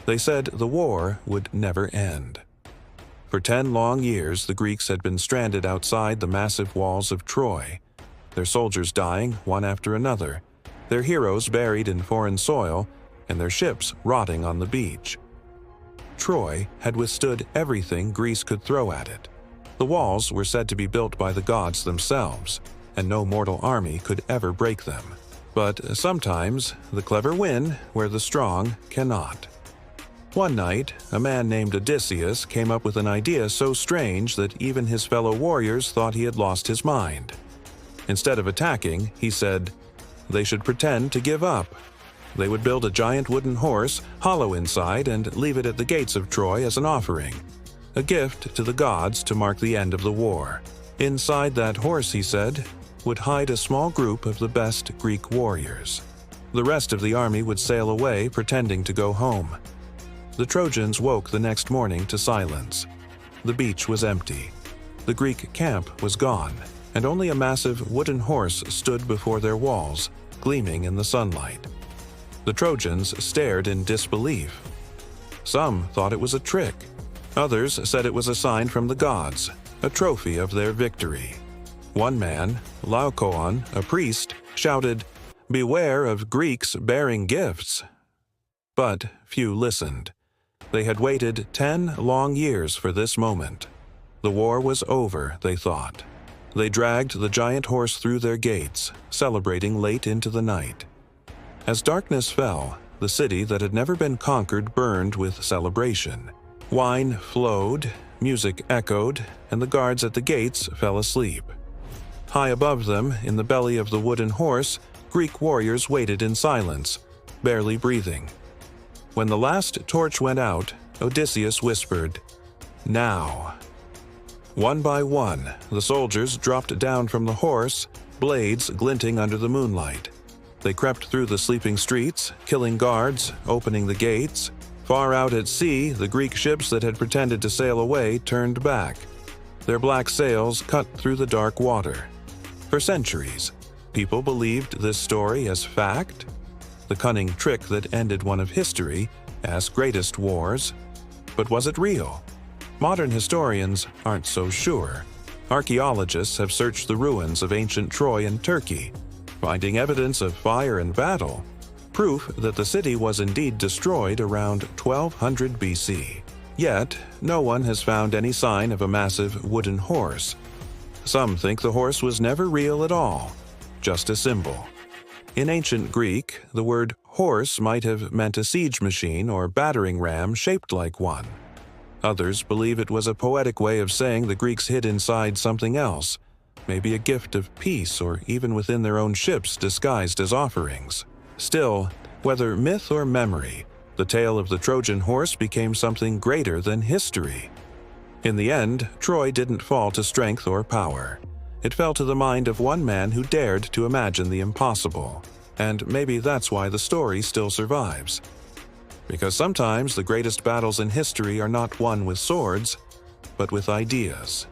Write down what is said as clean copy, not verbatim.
They said the war would never end. For 10 long years, the Greeks had been stranded outside the massive walls of Troy, their soldiers dying one after another, their heroes buried in foreign soil, and their ships rotting on the beach. Troy had withstood everything Greece could throw at it. The walls were said to be built by the gods themselves, and no mortal army could ever break them. But sometimes the clever win where the strong cannot. One night, a man named Odysseus came up with an idea so strange that even his fellow warriors thought he had lost his mind. Instead of attacking, he said, they should pretend to give up. They would build a giant wooden horse, hollow inside, and leave it at the gates of Troy as an offering, a gift to the gods to mark the end of the war. Inside that horse, he said, would hide a small group of the best Greek warriors. The rest of the army would sail away, pretending to go home. The Trojans woke the next morning to silence. The beach was empty. The Greek camp was gone, and only a massive wooden horse stood before their walls, gleaming in the sunlight. The Trojans stared in disbelief. Some thought it was a trick. Others said it was a sign from the gods, a trophy of their victory. One man, Laocoon, a priest, shouted, "Beware of Greeks bearing gifts." But few listened. They had waited 10 long years for this moment. The war was over, they thought. They dragged the giant horse through their gates, celebrating late into the night. As darkness fell, the city that had never been conquered burned with celebration. Wine flowed, music echoed, and the guards at the gates fell asleep. High above them, in the belly of the wooden horse, Greek warriors waited in silence, barely breathing. When the last torch went out, Odysseus whispered, "Now." One by one, the soldiers dropped down from the horse, blades glinting under the moonlight. They crept through the sleeping streets, killing guards, opening the gates. Far out at sea, the Greek ships that had pretended to sail away turned back. Their black sails cut through the dark water. For centuries, people believed this story as fact, the cunning trick that ended one of history's greatest wars. But was it real? Modern historians aren't so sure. Archaeologists have searched the ruins of ancient Troy and Turkey, finding evidence of fire and battle, proof that the city was indeed destroyed around 1200 BC. Yet, no one has found any sign of a massive wooden horse. Some think the horse was never real at all, just a symbol. In ancient Greek, the word horse might have meant a siege machine or battering ram shaped like one. Others believe it was a poetic way of saying the Greeks hid inside something else, maybe a gift of peace or even within their own ships disguised as offerings. Still, whether myth or memory, the tale of the Trojan horse became something greater than history. In the end, Troy didn't fall to strength or power. It fell to the mind of one man who dared to imagine the impossible. And maybe that's why the story still survives. Because sometimes the greatest battles in history are not won with swords, but with ideas.